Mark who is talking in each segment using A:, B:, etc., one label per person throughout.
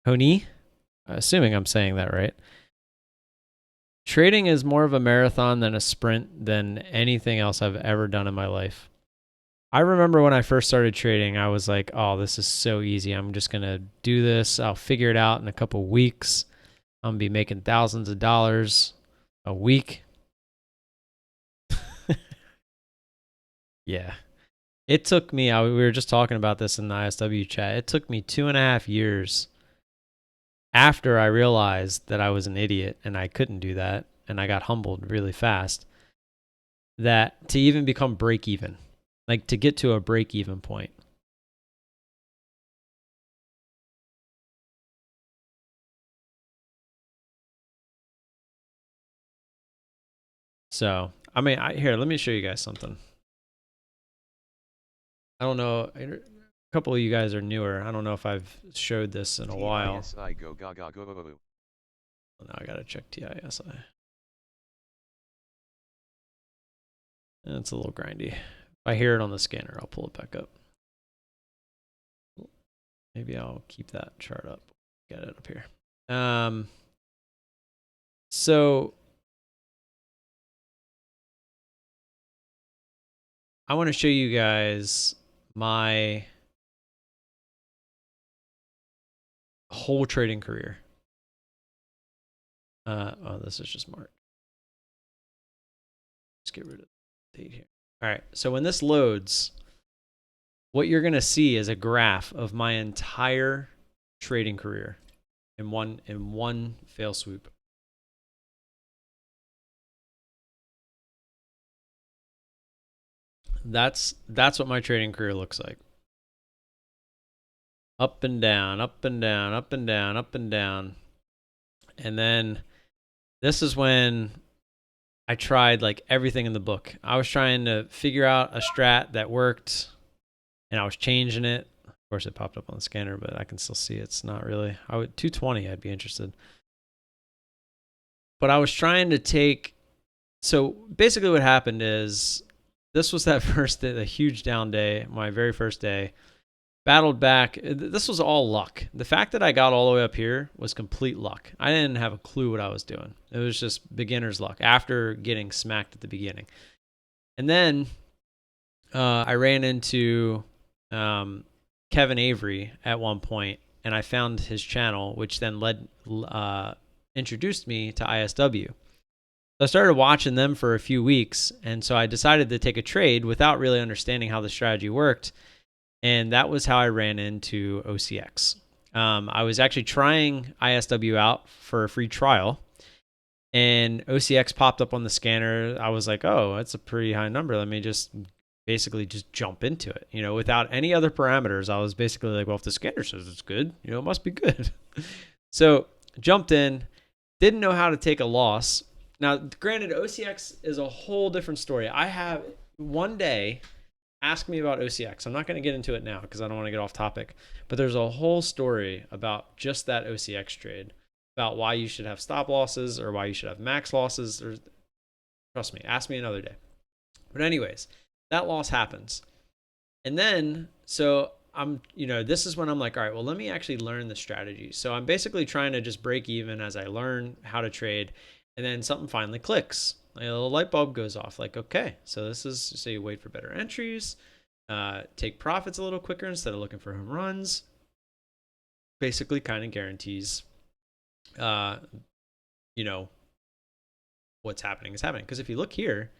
A: Honey, assuming I'm saying that right. Trading is more of a marathon than a sprint than anything else I've ever done in my life. I remember when I first started trading, I was like, oh, this is so easy. I'm just going to do this. I'll figure it out in a couple weeks. I'm going to be making thousands of dollars a week. Yeah. It took me, we were just talking about this in the ISW chat. It took me 2.5 years after I realized that I was an idiot and I couldn't do that. And I got humbled really fast, that to even become break even, like to get to a break even point. So, I mean, here, let me show you guys something. I don't know. A couple of you guys are newer. I don't know if I've showed this in a while.
B: Go.
A: Now I got to check TISI. It's a little grindy. If I hear it on the scanner, I'll pull it back up. Maybe I'll keep that chart up. Get it up here. So I want to show you guys my whole trading career. Oh, this is just March. Let's get rid of the date here. All right. So when this loads, what you're going to see is a graph of my entire trading career in one fail swoop. That's what my trading career looks like. Up and down, up and down, up and down, up and down. And then this is when I tried like everything in the book. I was trying to figure out a strat that worked, and I was changing it. Of course, it popped up on the scanner, but I can still see it's not really. 220, I'd be interested. But I was trying to take. So basically, what happened is this was that first day, the huge down day, my very first day. Battled back. This was all luck. The fact that I got all the way up here was complete luck. I didn't have a clue what I was doing. It was just beginner's luck after getting smacked at the beginning. And then I ran into Kevin Avery at one point, and I found his channel, which then introduced me to ISW. So I started watching them for a few weeks, and so I decided to take a trade without really understanding how the strategy worked. And that was how I ran into OCX. I was actually trying ISW out for a free trial, and OCX popped up on the scanner. I was like, oh, that's a pretty high number. Let me just basically just jump into it, without any other parameters. I was basically like, well, if the scanner says it's good, it must be good. So jumped in, didn't know how to take a loss. Now, granted, OCX is a whole different story. I have one day, ask me about OCX. I'm not going to get into it now because I don't want to get off topic, but there's a whole story about just that OCX trade, about why you should have stop losses or why you should have max losses. Trust me, ask me another day. But anyways, that loss happens. And then, so this is when I'm like, all right, well, let me actually learn the strategy. So I'm basically trying to just break even as I learn how to trade. And then something finally clicks. Like a little light bulb goes off. Like, okay, so you wait for better entries, take profits a little quicker instead of looking for home runs. Basically, kind of guarantees, what's happening is happening. Because if you look here,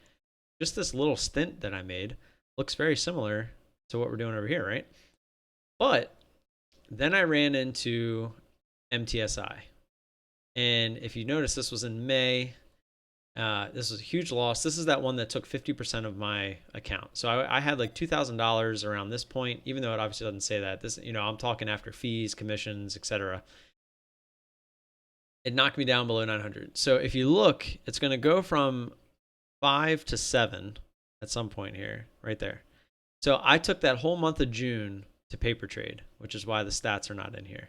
A: just this little stint that I made looks very similar to what we're doing over here, right? But then I ran into MTSI. And if you notice, this was in May. This was a huge loss. This is that one that took 50% of my account. So I had like $2,000 around this point, even though it obviously doesn't say that. This, I'm talking after fees, commissions, etc. It knocked me down below 900. So if you look, it's going to go from 5 to 7 at some point here, right there. So I took that whole month of June to paper trade, which is why the stats are not in here,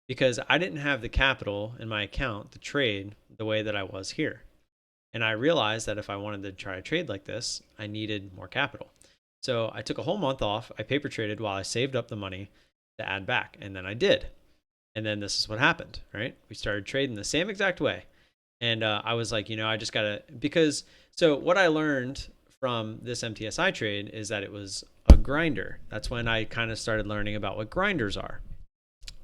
A: because I didn't have the capital in my account to trade the way that I was here. And I realized that if I wanted to try to trade like this, I needed more capital. So I took a whole month off. I paper traded while I saved up the money. to add back. And then I did. And then this is what happened, right? We started trading the same exact way. And I was like, I just got to, because, so what I learned from this MTSI trade is that it was a grinder. That's when I kind of started learning about what grinders are,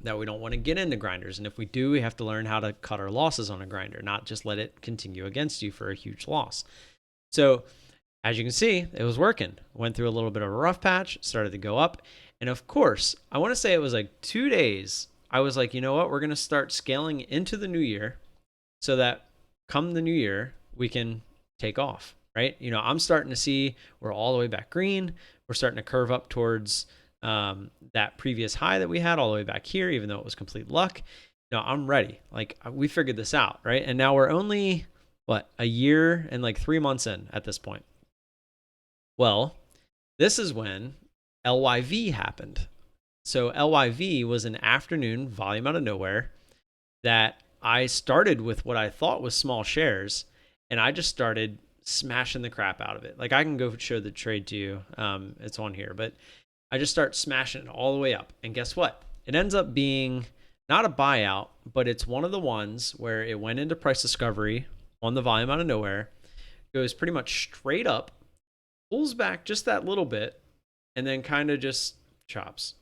A: that we don't want to get into grinders. And if we do, we have to learn how to cut our losses on a grinder, not just let it continue against you for a huge loss. So as you can see, it was working. Went through a little bit of a rough patch, started to go up. And of course, I want to say it was like 2 days. I was like, you know what? We're going to start scaling into the new year so that come the new year, we can take off, right? I'm starting to see we're all the way back green. We're starting to curve up towards that previous high that we had all the way back here, even though it was complete luck. I'm ready. Like, we figured this out, right? And now we're only, a year and like 3 months in at this point. Well, this is when LYV happened. So LYV was an afternoon volume out of nowhere that I started with what I thought was small shares, and I just started smashing the crap out of it. Like, I can go show the trade to you. It's on here, but I just start smashing it all the way up. And guess what? It ends up being not a buyout, but it's one of the ones where it went into price discovery on the volume out of nowhere, goes pretty much straight up, pulls back just that little bit, and then kind of just chops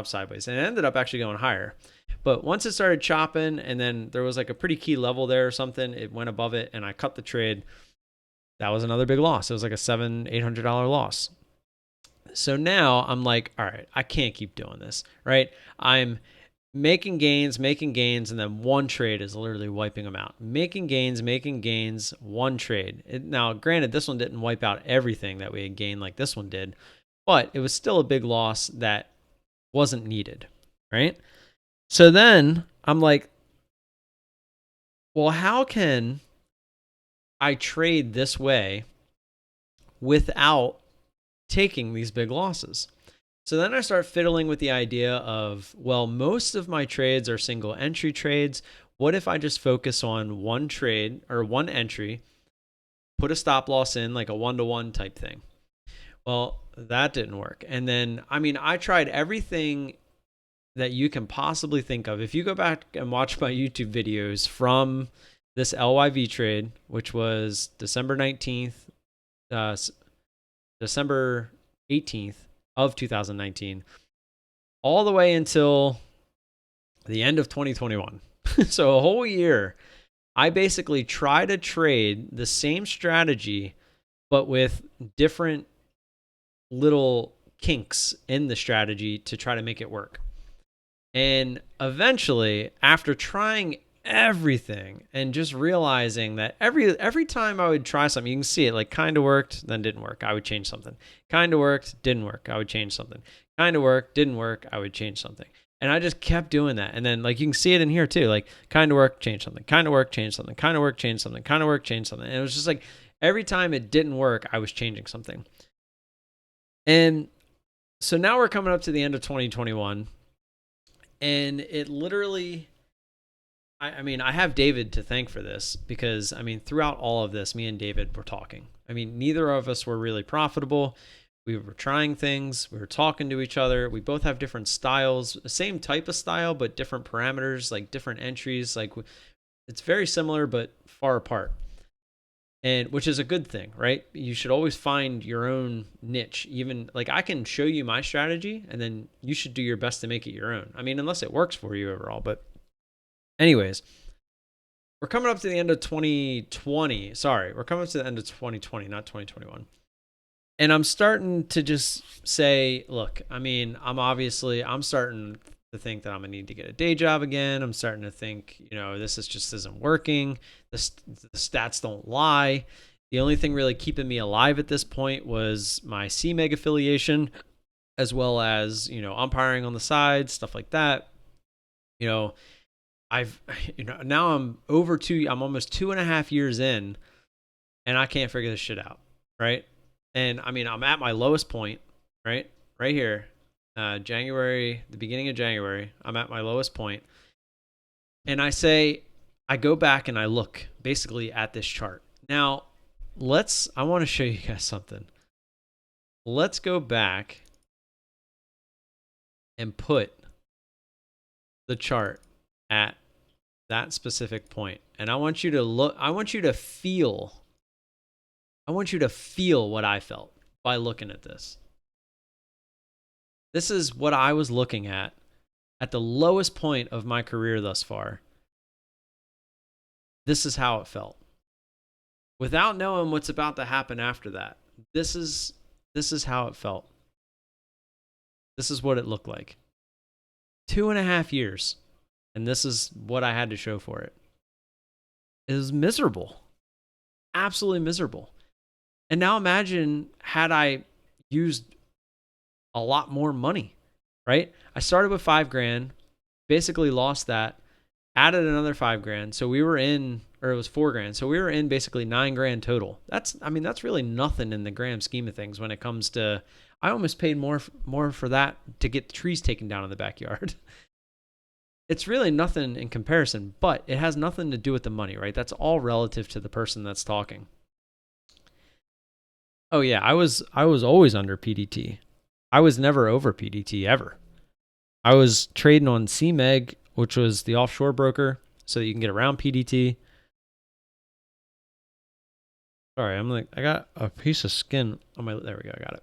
A: sideways. And it ended up actually going higher. But once it started chopping, and then there was like a pretty key level there or something, it went above it, and I cut the trade. That was another big loss. It was like a $700-800 loss. So now I'm like, all right, I can't keep doing this, right? I'm making gains, and then one trade is literally wiping them out. Making gains, one trade. Now, granted, this one didn't wipe out everything that we had gained like this one did, but it was still a big loss that wasn't needed, right? So then I'm like, well, how can I trade this way without taking these big losses? So then I start fiddling with the idea of, well, most of my trades are single entry trades. What if I just focus on one trade or one entry, put a stop loss in, like a 1-to-1 type thing? Well, that didn't work. And then, I tried everything that you can possibly think of. If you go back and watch my YouTube videos from this LYV trade, which was December 19th, December 18th of 2019, all the way until the end of 2021. So a whole year, I basically try to trade the same strategy, but with different little kinks in the strategy to try to make it work. And eventually, after trying everything and just realizing that every time I would try something, you can see it, like, kind of worked, then didn't work, I would change something. Kind of worked, didn't work, I would change something. Kind of worked, didn't work, I would change something. And I just kept doing that. And then, like, you can see it in here too, like, kind of work, change something, kind of work, change something, kind of work, change something, kind of work, change something. And it was just like every time it didn't work, I was changing something. And so now we're coming up to the end of 2021. And it literally, I have David to thank for this, because, throughout all of this, me and David were talking. Neither of us were really profitable. We were trying things. We were talking to each other. We both have different styles, same type of style, but different parameters, like different entries. Like, it's very similar, but far apart. And which is a good thing, right? You should always find your own niche. Even, like, I can show you my strategy, and then you should do your best to make it your own. Unless it works for you overall. But anyways, we're coming up to the end of 2020. Sorry, we're coming up to the end of 2020, not 2021. And I'm starting to just say, look, I'm starting to think that I'm going to need to get a day job again. I'm starting to think, this just isn't working. The stats don't lie. The only thing really keeping me alive at this point was my CMEG affiliation, as well as, umpiring on the side, stuff like that. Now I'm I'm almost 2.5 years in, and I can't figure this shit out. Right. And I'm at my lowest point, right here. January, the beginning of January, I'm at my lowest point. And I go back and I look basically at this chart. Now, I want to show you guys something. Let's go back and put the chart at that specific point, and I want you to look, I want you to feel what I felt by looking at this. This is what I was looking at the lowest point of my career thus far. This is how it felt. Without knowing what's about to happen after that, this is how it felt. This is what it looked like. 2.5 years, and this is what I had to show for it. It was miserable. Absolutely miserable. And now imagine had I used a lot more money, right? I started with $5,000, basically lost that, added another $5,000. So we were in, or it was $4,000. So we were in basically $9,000 total. That's really nothing in the grand scheme of things when it comes to, I almost paid more for that to get the trees taken down in the backyard. It's really nothing in comparison, but it has nothing to do with the money, right? That's all relative to the person that's talking. Oh yeah, I was always under PDT. I was never over PDT ever. I was trading on CMEG, which was the offshore broker, so that you can get around PDT. Sorry, I got a piece of skin on my, there we go, I got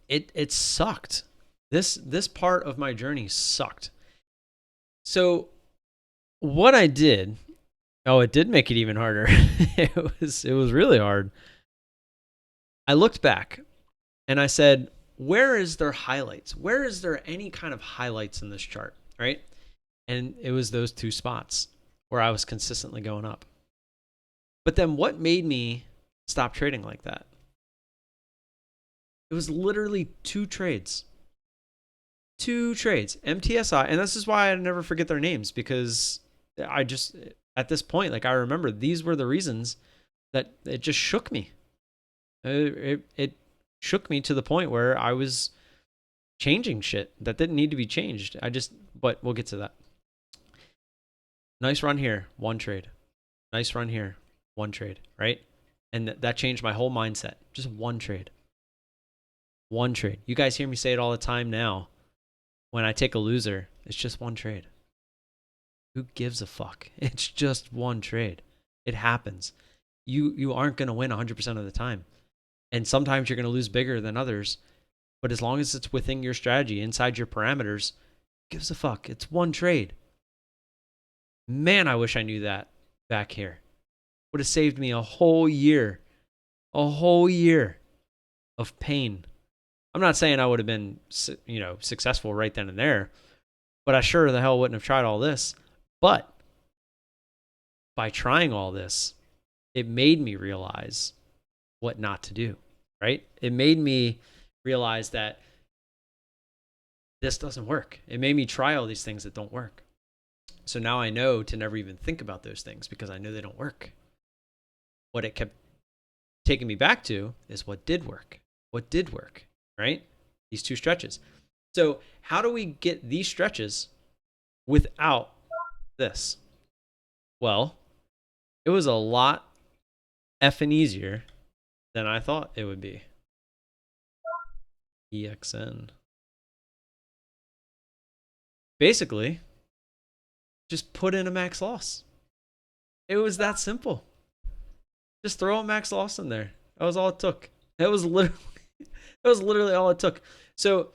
A: it. It sucked. This part of my journey sucked. So what I did, it did make it even harder. It was really hard. I looked back and I said, where is there highlights? Where is there any kind of highlights in this chart, right? And it was those two spots where I was consistently going up. But then what made me stop trading like that? It was literally two trades. MTSI, and this is why I never forget their names, because I just, at this point, like I remember these were the reasons that it just shook me. It shook me to the point where I was changing shit that didn't need to be changed. But we'll get to that. Nice run here, one trade. Nice run here, one trade, right? And that changed my whole mindset. Just one trade. One trade. You guys hear me say it all the time now. When I take a loser, it's just one trade. Who gives a fuck? It's just one trade. It happens. You aren't going to win 100% of the time. And sometimes you're going to lose bigger than others. But as long as it's within your strategy, inside your parameters, who gives a fuck? It's one trade. Man, I wish I knew that back here. Would have saved me a whole year. A whole year of pain. I'm not saying I would have been, successful right then and there, but I sure the hell wouldn't have tried all this. But by trying all this, it made me realize what not to do, right? It made me realize that this doesn't work. It made me try all these things that don't work. So now I know to never even think about those things because I know they don't work. What it kept taking me back to is what did work. What did work? Right? These two stretches. So how do we get these stretches without this? Well, it was a lot effing easier than I thought it would be. EXN. Basically, just put in a max loss. It was that simple. Just throw a max loss in there. That was all it took. It was literally all it took. So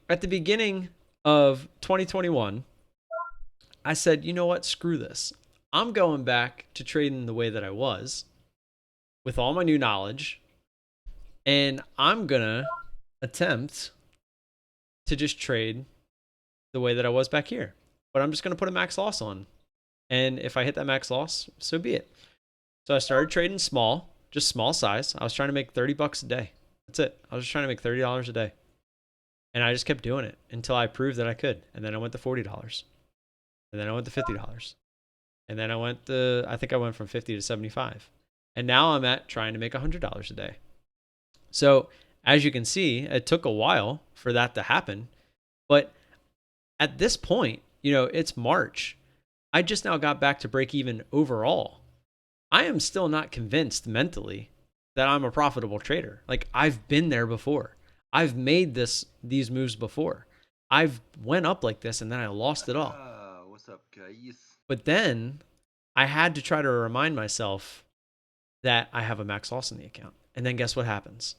A: at the beginning of 2021, I said, you know what? Screw this. I'm going back to trading the way that I was with all my new knowledge. And I'm going to attempt to just trade the way that I was back here. But I'm just going to put a max loss on. And if I hit that max loss, so be it. So I started trading small, just small size. I was trying to make $30 a day. That's it. I was just trying to make $30 a day. And I just kept doing it until I proved that I could. And then I went to $40. And then I went to $50. And then I think I went from 50 to 75. And now I'm at trying to make $100 a day. So as you can see, it took a while for that to happen. But at this point, it's March. I just now got back to break even overall. I am still not convinced mentally that I'm a profitable trader. Like I've been there before. I've made these moves before. I've went up like this and then I lost it all.
B: What's up, guys?
A: But then I had to try to remind myself that I have a max loss in the account. And then guess what happens?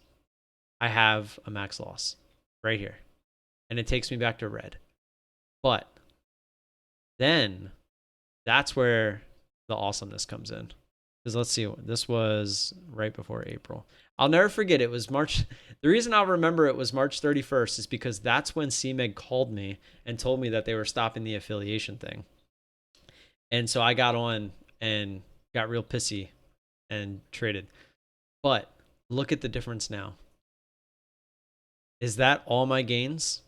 A: I have a max loss right here. And it takes me back to red. But then that's where the awesomeness comes in. Because let's see, this was right before April. I'll never forget, it was March. The reason I'll remember it was March 31st is because that's when CMEG called me and told me that they were stopping the affiliation thing. And so I got on and got real pissy and traded. But look at the difference now. Is that all my gains?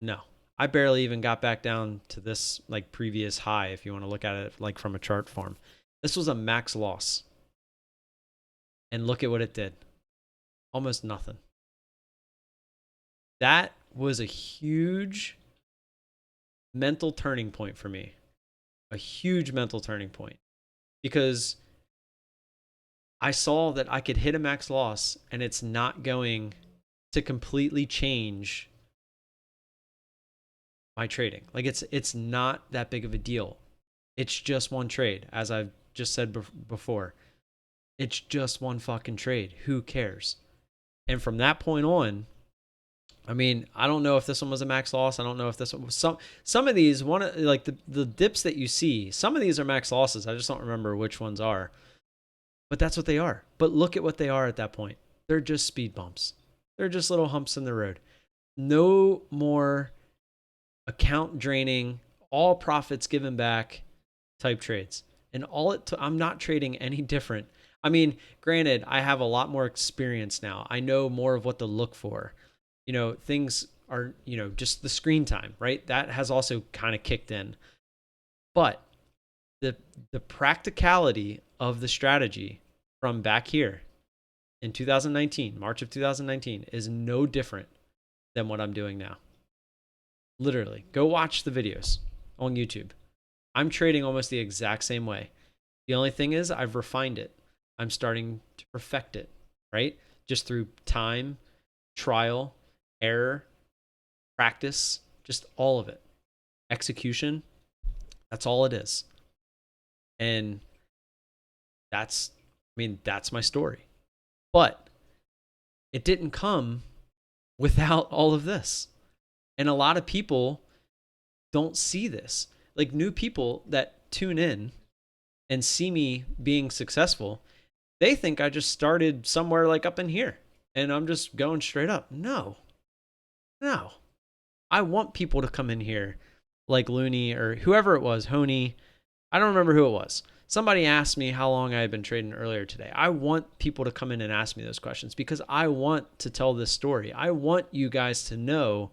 A: No. I barely even got back down to this like previous high if you want to look at it like from a chart form. This was a max loss. And look at what it did. Almost nothing. That was a huge mental turning point for me. A huge mental turning point. Because I saw that I could hit a max loss and it's not going to completely change my trading. Like it's not that big of a deal. It's just one trade, as I've just said before. It's just one fucking trade. Who cares? And from that point on, I mean, I don't know if this one was a max loss. I don't know if this one was some of these like the dips that you see. Some of these are max losses. I just don't remember which ones are. But that's what they are. But look at what they are at that point. They're just speed bumps. They're just little humps in the road. No more account draining, all profits given back type trades. And I'm not trading any different. I mean, granted, I have a lot more experience now. I know more of what to look for. You know, things are, you know, just the screen time, right? That has also kind of kicked in. But the practicality of the strategy from back here in 2019, March of 2019, is no different than what I'm doing now. Literally, go watch the videos on YouTube. I'm trading almost the exact same way. The only thing is I've refined it. I'm starting to perfect it, right? Just through time, trial, error, practice, just all of it. Execution, that's all it is. And that's my story. But it didn't come without all of this. And a lot of people don't see this. Like new people that tune in and see me being successful, they think I just started somewhere like up in here and I'm just going straight up. No. I want people to come in here like Looney or whoever it was, Honey. I don't remember who it was. Somebody asked me how long I had been trading earlier today. I want people to come in and ask me those questions because I want to tell this story. I want you guys to know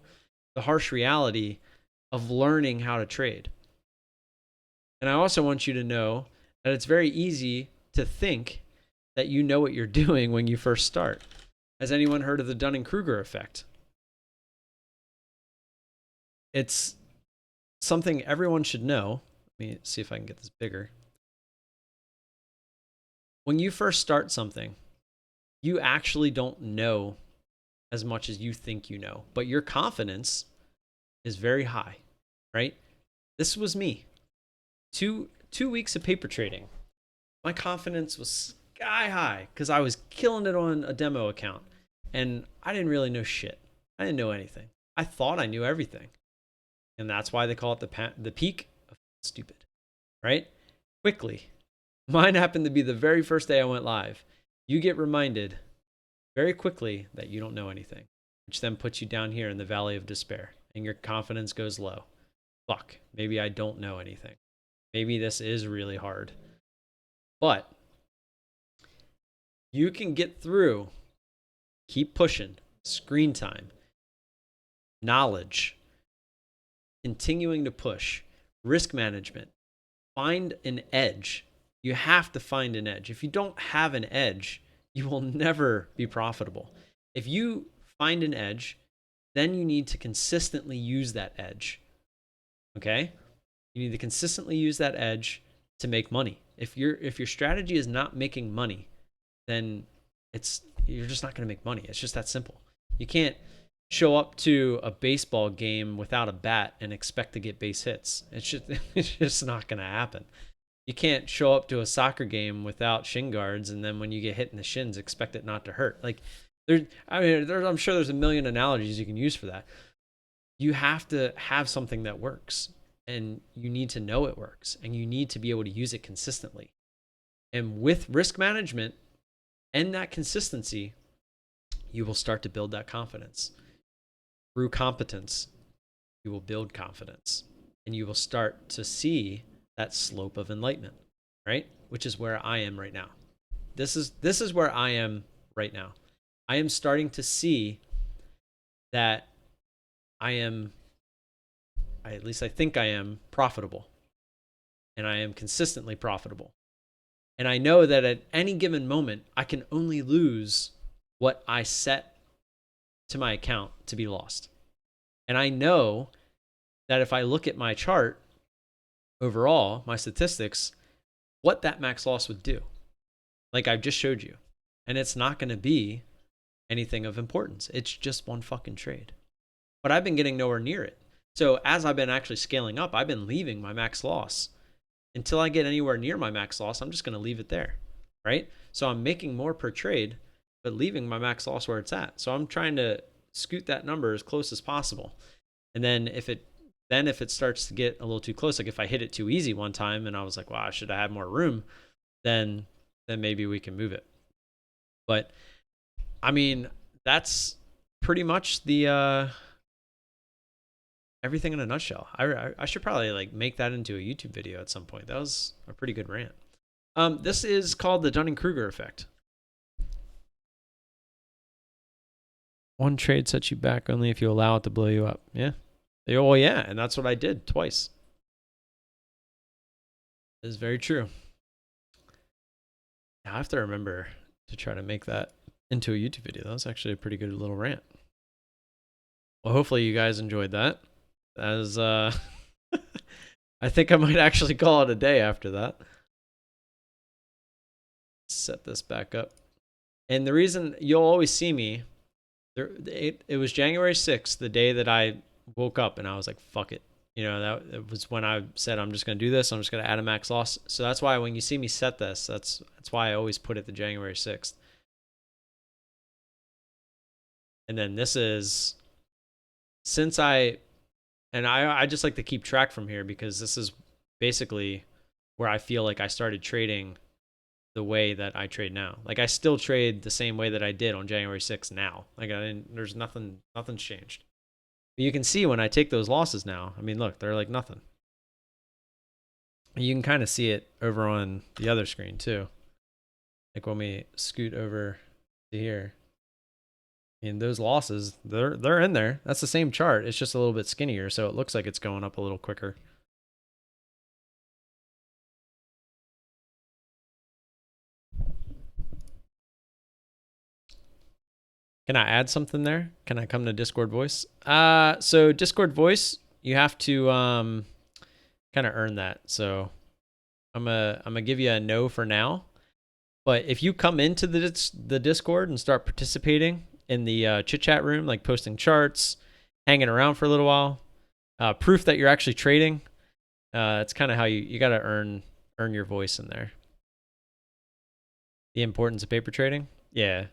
A: the harsh reality of learning how to trade. And I also want you to know that it's very easy to think that you know what you're doing when you first start. Has anyone heard of the Dunning-Kruger effect? It's something everyone should know. Let me see if I can get this bigger. When you first start something, you actually don't know as much as you think you know, but your confidence is very high, right? This was me. Two weeks of paper trading. My confidence was sky high because I was killing it on a demo account. And I didn't really know shit. I didn't know anything. I thought I knew everything. And that's why they call it the peak of stupid, right? Quickly. Mine happened to be the very first day I went live. You get reminded very quickly that you don't know anything, which then puts you down here in the valley of despair and your confidence goes low. Fuck, maybe I don't know anything. Maybe this is really hard. But you can get through, keep pushing, screen time, knowledge, continuing to push, risk management, find an edge. You have to find an edge. If you don't have an edge, you will never be profitable. If you find an edge, then you need to consistently use that edge. Okay? You need to consistently use that edge to make money. If your strategy is not making money, then you're just not going to make money. It's just that simple. You can't show up to a baseball game without a bat and expect to get base hits. It's just not going to happen. You can't show up to a soccer game without shin guards, and then when you get hit in the shins, expect it not to hurt. Like, I'm sure there's a million analogies you can use for that. You have to have something that works, and you need to know it works, and you need to be able to use it consistently. And with risk management and that consistency, you will start to build that confidence. Through competence, you will build confidence, and you will start to see that slope of enlightenment, right? Which is where I am right now. This is where I am right now. I am starting to see that at least I think I am profitable, and I am consistently profitable. And I know that at any given moment, I can only lose what I set to my account to be lost. And I know that if I look at my chart overall, my statistics, what that max loss would do, like I've just showed you. And it's not going to be anything of importance. It's just one fucking trade. But I've been getting nowhere near it. So as I've been actually scaling up, I've been leaving my max loss. Until I get anywhere near my max loss, I'm just going to leave it there, right? So I'm making more per trade, but leaving my max loss where it's at. So I'm trying to scoot that number as close as possible. And then if it starts to get a little too close, like if I hit it too easy one time and I was like, wow, I should have had more room, then maybe we can move it. But I mean, that's pretty much the everything in a nutshell. I should probably like make that into a YouTube video at some point. That was a pretty good rant. This is called the Dunning-Kruger effect. One trade sets you back only if you allow it to blow you up. Yeah. Oh, yeah. And that's what I did twice. It is very true. I have to remember to try to make that into a YouTube video. That was actually a pretty good little rant. Well, hopefully you guys enjoyed that. As I think I might actually call it a day after that. Set this back up. And the reason you'll always see me, it was January 6th, the day that I woke up and I was like, fuck it. You know, that it was when I said, I'm just going to do this. I'm just going to add a max loss. So that's why when you see me set this, that's why I always put it the January 6th. And then this is, since I just like to keep track from here because this is basically where I feel like I started trading the way that I trade now. Like I still trade the same way that I did on January 6th now. Like there's nothing's changed. But you can see when I take those losses now, I mean, look, they're like nothing. You can kind of see it over on the other screen too. Like when we scoot over to here. I mean, those losses, they're in there. That's the same chart. It's just a little bit skinnier, so it looks like it's going up a little quicker. Can I add something there? Can I come to Discord voice? So Discord voice, you have to kind of earn that. So I'm gonna give you a no for now. But if you come into the Discord and start participating in the chit chat room, like posting charts, hanging around for a little while, proof that you're actually trading, it's kind of how you got to earn your voice in there. The importance of paper trading, yeah.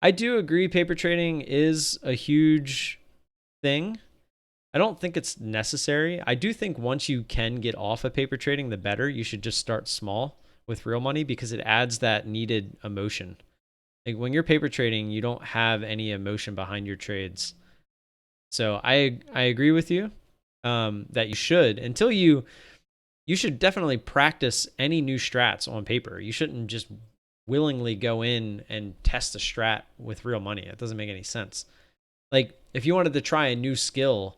A: I do agree paper trading is a huge thing. I don't think it's necessary. I do think once you can get off of paper trading, the better. You should just start small with real money because it adds that needed emotion. Like when you're paper trading, you don't have any emotion behind your trades. So I agree with you that you should, until you should definitely practice any new strats on paper. You shouldn't just willingly go in and test a strat with real money. It doesn't make any sense. Like if you wanted to try a new skill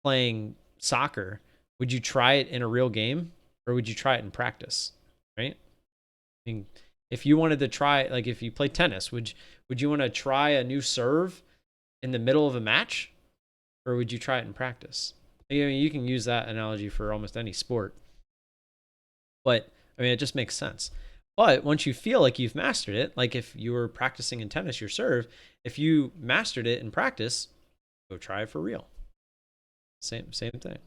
A: playing soccer, would you try it in a real game or would you try it in practice? Right? I mean, if you wanted to try, like if you play tennis, would you want to try a new serve in the middle of a match or would you try it in practice? I mean, you can use that analogy for almost any sport, but I mean, it just makes sense. But once you feel like you've mastered it, like if you were practicing in tennis, your serve, if you mastered it in practice, Go try it for real. Same thing.